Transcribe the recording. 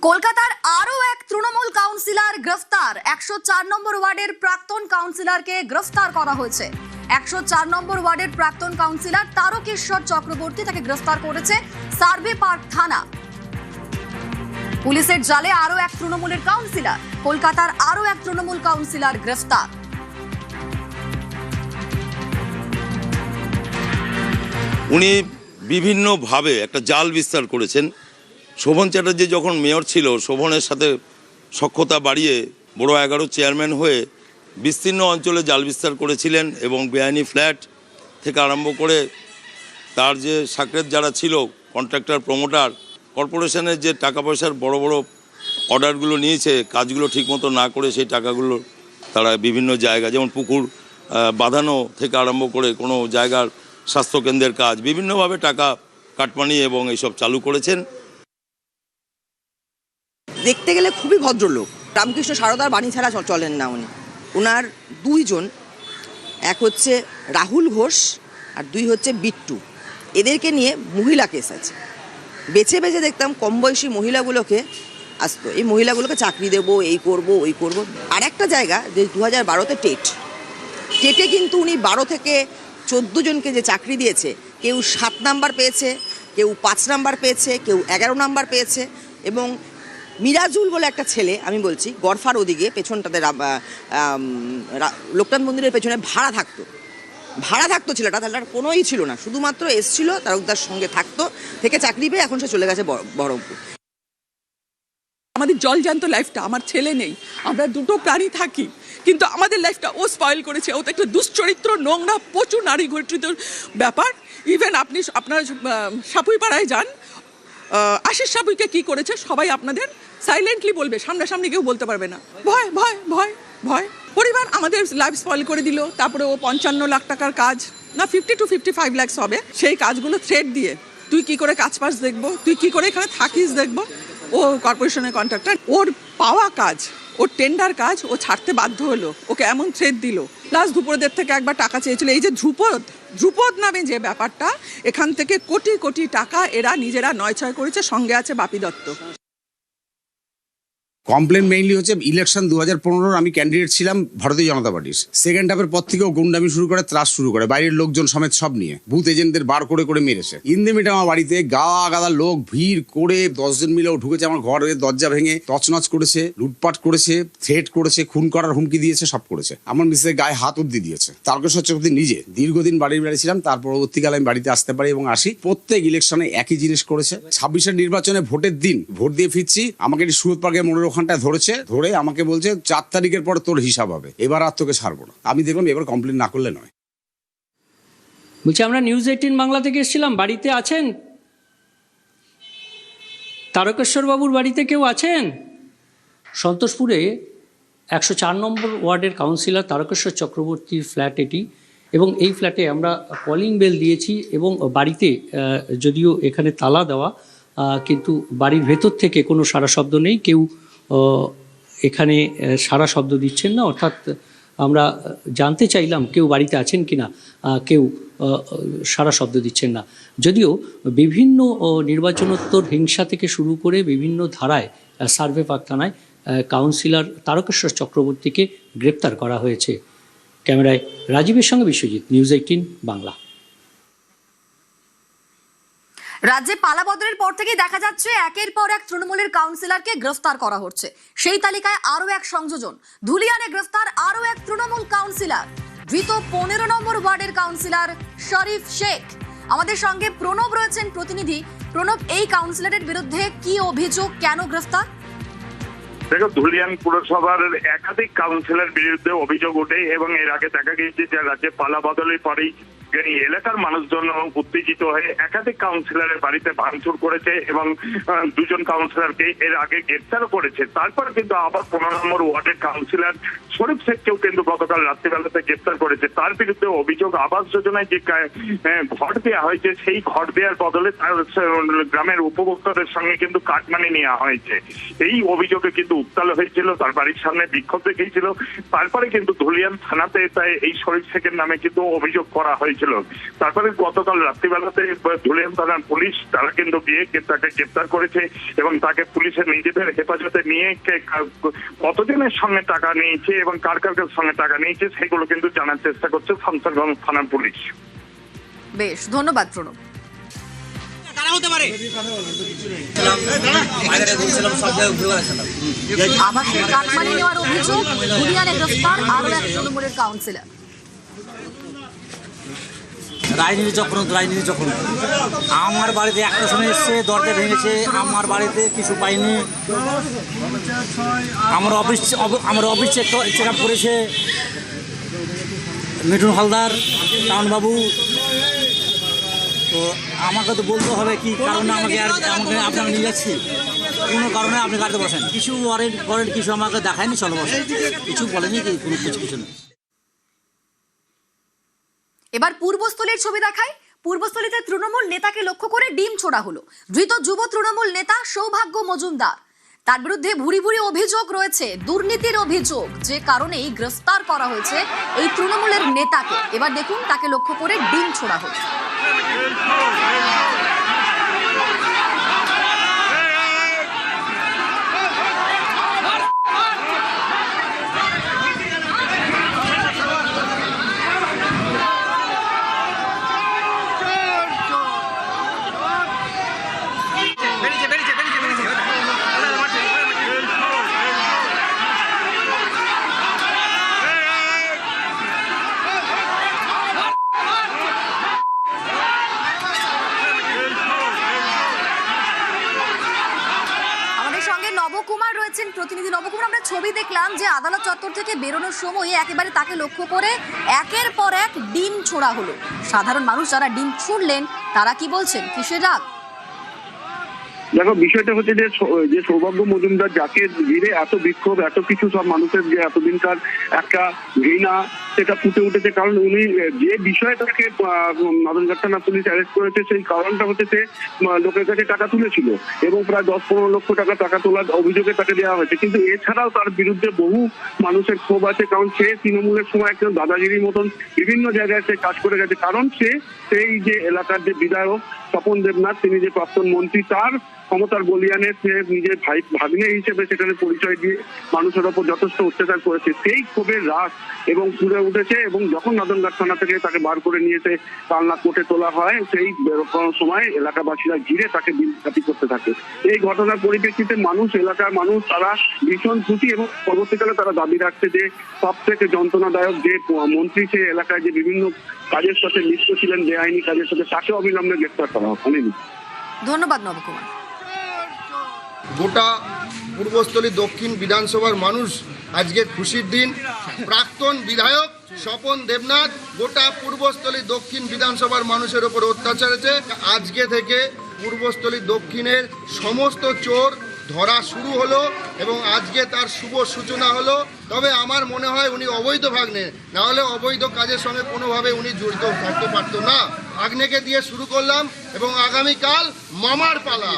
কলকাতার আরো এক তৃণমূল কাউন্সিলর গ্রেফতার। 104 নম্বর ওয়ার্ডের প্রাক্তন কাউন্সিলরকে গ্রেফতার করা হয়েছে। 104 নম্বর ওয়ার্ডের প্রাক্তন কাউন্সিলর তারকেশ্বর চক্রবর্তী, তাকে গ্রেফতার করেছে সার্ভে পার্ক থানা। পুলিশের জালে আরো এক তৃণমূলের কাউন্সিলর, কলকাতার আরো এক তৃণমূল কাউন্সিলর গ্রেফতার। উনি বিভিন্নভাবে একটা জাল বিস্তার করেছেন। শোভন চ্যাটার্জি যখন মেয়র ছিল, শোভনের সাথে সখ্যতা বাড়িয়ে বড় 11 চেয়ারম্যান হয়ে বিস্তীর্ণ অঞ্চলে জাল বিস্তার করেছিলেন এবং বেআইনি ফ্ল্যাট থেকে আরম্ভ করে তার যে সাকরেত যারা ছিল কন্ট্রাক্টর, প্রমোটার, কর্পোরেশনের যে টাকা পয়সার বড় বড় অর্ডারগুলো নিয়েছে, কাজগুলো ঠিকমতো না করে সেই টাকাগুলো তারা বিভিন্ন জায়গা, যেমন পুকুর বাঁধানো থেকে আরম্ভ করে কোনো জায়গার স্বাস্থ্যকেন্দ্রের কাজ, বিভিন্নভাবে টাকা কাটমানি এবং এইসব চালু করেছেন। দেখতে গেলে খুবই ভদ্রলোক। রামকৃষ্ণ সারদার বাণী ছাড়া চলেন না উনি। ওনার দুইজন, এক হচ্ছে রাহুল ঘোষ আর দুই হচ্ছে বিট্টু, এদেরকে নিয়ে মহিলা কেস আছে। বেছে বেছে দেখতাম কম বয়সী মহিলাগুলোকে আসতো, এই মহিলাগুলোকে চাকরি দেবো, এই করব ওই করব। আর একটা জায়গা যে 2012-তে টেটে কিন্তু উনি 12 থেকে 14 জনকে যে চাকরি দিয়েছে, কেউ 7 নাম্বার পেয়েছে, কেউ 5 নাম্বার পেয়েছে, কেউ 11 নাম্বার পেয়েছে। এবং মিরাজুল বলে একটা ছেলে, আমি বলছি গড়ফার ওদিকে পেছনটাতে লোকনাথ মন্দিরের পেছনে ভাড়া থাকতো ছেলেটা, তাহলে কোনোই ছিল না, শুধুমাত্র এসছিল তারকদার সঙ্গে থাকতো, থেকে চাকরি পেয়ে এখন সে চলে গেছে বহরমপুর। আমাদের জলজান্ত লাইফটা, আমার ছেলে নেই, আমরা দুটো প্রাণী থাকি, কিন্তু আমাদের লাইফটা ও স্পয়েল করেছে। ও তো একটা দুশ্চরিত্র, নোংরা, প্রচুর নারী ঘটিত ব্যাপার। ইভেন আপনারা সাপুই পাড়ায় যান, আশিস সাপুইকে কি করেছে সবাই আপনাদের সাইলেন্টলি বলবে, সামনাসামনি কেউ বলতে পারবে না। ভয় ভয় ভয় ভয়। পরিবার আমাদের লাইফ স্পয়েল করে দিল। তারপরে ও 55 লাখ টাকার কাজ, না 50 to 55 লাখ হবে, সেই কাজগুলো থ্রেট দিয়ে তুই কি করে কাজ পাস দেখবো, তুই কি করে এখানে থাকিস দেখবো। ও কর্পোরেশনের কন্ট্রাক্টর, ওর পাওয়া কাজ, ওর টেন্ডার কাজ ও ছাড়তে বাধ্য হলো, ওকে এমন থ্রেট দিল। প্লাস ধ্রুপদের থেকে একবার টাকা চেয়েছিল। এই যে ধ্রুপদ নামে যে ব্যাপারটা, এখান থেকে কোটি কোটি টাকা এরা নিজেরা নয়ছয় করেছে। সঙ্গে আছে বাপি দত্ত। কমপ্লেন মেইনলি হচ্ছে ইলেকশন 2015 আমি ক্যান্ডিডেট ছিলাম ভারতীয় জনতা পার্টির। সেকেন্ড হাফের পর থেকেও গুন্ডামি শুরু করে, ত্রাস শুরু করে, বাইরের লোকজন সমেত সব নিয়ে বুথ এজেন্টদের বার করে করে মেরেছে। ইন্দিমিটা আমার বাড়িতে গাদা লোক ভিড় করে 10 জন মিলেও ঢুকেছে, আমার ঘরের দরজা ভেঙে তছনছ করেছে, লুটপাট করেছে, থ্রেট করেছে, খুন করার হুমকি দিয়েছে, সব করেছে। আমার মিসের গায়ে হাত অব্দি দিয়েছে। তারকেশ্বর চক্রবর্তী নিজে দীর্ঘদিন বাড়ি ছিলাম, তার পরবর্তীকালে আমি বাড়িতে আসতে পারি এবং আসি। প্রত্যেক ইলেকশনে একই জিনিস করেছে। 26-এর নির্বাচনে ভোটের দিন ভোট দিয়ে ফিরছি, আমাকে সুরত পার্কের মোড়ের ওখানটায় ধরে আমাকে বলছে 4 তারিখের পর তোর হিসাব হবে, এবার আর তোকে ছাড়বো না। আমি দেখলাম এবার কমপ্লেন না করলে নয়। বলছি, আমরা নিউজ 18 বাংলা থেকে এসেছিলাম। বাড়িতে আছেন? তারকেশ্বর বাবুর বাড়িতে কেউ আছেন? সন্তোষপুরে 104 নম্বর ওয়ার্ডের কাউন্সিলর তারকেশ্বর চক্রবর্তীর ফ্ল্যাট এটি, এবং এই ফ্ল্যাটে আমরা কলিং বেল দিয়েছি এবং বাড়িতে যদিও এখানে তালা দেওয়া, কিন্তু বাড়ির ভেতর থেকে কোনো সারা শব্দ নেই। কেউ এখানে সারা শব্দ দিচ্ছেন না, অর্থাৎ আমরা জানতে চাইলাম কেউ বাড়িতে আছেন কিনা, কেউ সারা শব্দ দিচ্ছেন না। যদিও বিভিন্ন নির্বাচনোত্তর হিংসা থেকে শুরু করে বিভিন্ন ধারায় সার্ভে পার্ক থানায় কাউন্সিলর তারকেশ্বর চক্রবর্তীকে গ্রেপ্তার করা হয়েছে। ক্যামেরায় রাজীবের সঙ্গে বিশ্বজিৎ, নিউজ 18 বাংলা। রাজ্যে পালাবদলের পর থেকেই দেখা যাচ্ছে একের পর এক তৃণমূলের কাউন্সিলরকে গ্রেফতার করা হচ্ছে। সেই তালিকায় আরো এক সংযোজন, ধুলিয়ানে গ্রেফতার আরো এক তৃণমূল কাউন্সিলর, ধৃত 15 নম্বর ওয়ার্ডের কাউন্সিলর শরীফ শেখ। আমাদের সঙ্গে প্রণব রয়েছেন প্রতিনিধি। প্রণব, এই কাউন্সিলরের বিরুদ্ধে কি অভিযোগ, কেন গ্রেফতার? দেখো, ধুলিয়ান পুরসভার একাধিক কাউন্সিলর বিরুদ্ধে অভিযোগ ওঠে এবং এর আগে দেখা গিয়েছে যে রাজ্যে পালা বদলের পরেই এলাকার মানুষজন উত্তেজিত হয়ে একাধিক কাউন্সিলরের বাড়িতে ভাঙচুর করেছে এবং 2 জন কাউন্সিলরকে এর আগে গ্রেফতারও করেছে। তারপর কিন্তু আবার 15 নম্বর ওয়ার্ডের কাউন্সিলর শরীফ শেখকেও কিন্তু গতকাল রাত্রিবেলাতে গ্রেফতার করেছে। তার বিরুদ্ধে অভিযোগ, আবাস যোজনায় যে ঘর দেওয়া হয়েছে, সেই ঘর দেওয়ার বদলে তার গ্রামের উপভোক্তাদের সঙ্গে কিন্তু কাটমানি নেওয়া হয়েছে। এই অভিযোগে কিন্তু উত্তাল হয়েছিল, তার বাড়ির সামনে বিক্ষোভ দেখিয়েছিল। তারপরে কিন্তু ধুলিয়ান থানাতে তাই এই শরীফ শেখের নামে কিন্তু অভিযোগ করা হয়েছে হয়েছিল। তারপরে গতকাল রাত্রিবেলাতে ধুলিয়ান থানার পুলিশ তারা কিন্তু গিয়ে তাকে গ্রেপ্তার করেছে এবং তাকে পুলিশের নিজেদের হেফাজতে নিয়ে কতজনের সঙ্গে টাকা নিয়েছে এবং কার কার সঙ্গে টাকা নিয়েছে সেগুলো কিন্তু জানার চেষ্টা করছে শামসারগঞ্জ থানার পুলিশ। বেশ, ধন্যবাদ প্রণব। আবাসিক কাটমানি নেওয়ার অভিযোগ, ধুলিয়ানে গ্রেফতার আরো এক তৃণমূলের কাউন্সিলর। রাজনীতি চক্র আমার বাড়িতে একটা সময় এসছে, দরজা ভেঙেছে, আমার বাড়িতে কিছু পাইনি। আমার অফিস চেক আপ করেছে মিঠুন হালদার টাউনবাবু। তো আমাকে তো বলতে হবে কি কারণে আমাকে আপনারা নিয়ে যাচ্ছি, কোনো কারণে আপনি গাড়িতে বসেন। কিছু ওয়ারেন্ট কিছু আমাকে দেখায়নি, চলো বসেন, কিছু বলেনি, কোনো কিছু না। এবার পূর্বস্থলীর ছবি দেখাই। পূর্বস্থলীতে তৃণমূল নেতাকে লক্ষ্য করে ডিম ছোড়া হলো। ধৃত যুব তৃণমূল নেতা সৌভাগ্য মজুমদার, তার বিরুদ্ধে ভুরি ভুরি অভিযোগ রয়েছে, দুর্নীতির অভিযোগ, যে কারণেই গ্রেফতার করা হয়েছে এই তৃণমূলের নেতাকে। এবার দেখুন, তাকে লক্ষ্য করে ডিম ছোড়া হলো। নবকুমার রয়েছেন প্রতিনিধি। নবকুমার, আমরা ছবি দেখলাম যে আদালত চত্বর থেকে বেরোনোর সময় একেবারে তাকে লক্ষ্য করে একের পর এক ডিম ছোড়া হলো। সাধারণ মানুষ যারা ডিম ছুড়লেন তারা কি বলছেন, কিসের রাগ? দেখো, বিষয়টা হচ্ছে যে সৌভাগ্য মজুমদার যাকে ঘিরে এত বিক্ষোভ, এত কিছু সব মানুষের যে এতদিনকার একটা ঘৃণা সেটা ফুটে উঠেছে। কারণ উনি যে বিষয়টাকে নাদনঘাট থানা পুলিশ অ্যারেস্ট করেছে সেই কারণটা হচ্ছে সে লোকের কাছে টাকা তুলেছিল এবং প্রায় 10-15 লক্ষ টাকা তোলার অভিযোগে তাকে দেওয়া হয়েছে। কিন্তু এছাড়াও তার বিরুদ্ধে বহু মানুষের ক্ষোভ আছে, কারণ সে তৃণমূলের সময় একজন দাদাগিরির মতন বিভিন্ন জায়গায় সে কাজ করে গেছে। কারণ সেই যে এলাকার যে বিধায়ক স্বপন দেবনাথ, তিনি যে প্রাক্তন মন্ত্রী, তার ক্ষমতার বলিয়ানে সে নিজের ভাগ্নে হিসেবে সেখানে পরিচয় দিয়ে মানুষের ওপর যথেষ্ট অত্যাচার করেছে। সেই ক্ষোভের রাগ এবং ফুলে উঠেছে এবং যখন নাদনঘাট থানা থেকে তাকে বার করে নিয়ে এসে কালনা কোর্টে তোলা হয়, সেই সময় এলাকাবাসীরা ঘিরে তাকে বিলঘাতি করতে থাকে। এই ঘটনার পরিপ্রেক্ষিতে এলাকার মানুষ তারা ভীষণ খুশি এবং পরবর্তীকালে তারা দাবি রাখছে যে সব থেকে যন্ত্রণাদায়ক যে মন্ত্রী সে এলাকায় যে বিভিন্ন কাজের সাথে লিপ্ত ছিলেন, বেআইনি কাজের সাথে, তাকে অবিলম্বে গ্রেফতার করা হোক। ধন্যবাদ নবকুমার। গোটা পূর্বস্থলী দক্ষিণ বিধানসভার মানুষ আজকে খুশির দিন। প্রাক্তন বিধায়ক স্বপন দেবনাথ গোটা পূর্বস্থলী দক্ষিণ বিধানসভার মানুষের উপর অত্যাচার হয়েছে। আজকে থেকে পূর্বস্থলী দক্ষিণের সমস্ত চোর ধরা শুরু হলো এবং আজকে তার শুভ সূচনা হলো। তবে আমার মনে হয় উনি অবৈধ ভাগ্নে, না হলে অবৈধ কাজের সঙ্গে কোনোভাবে উনি জড়িত থাকতে পারতো না। ভাগ্নেকে দিয়ে শুরু করলাম এবং আগামীকাল মামার পালা।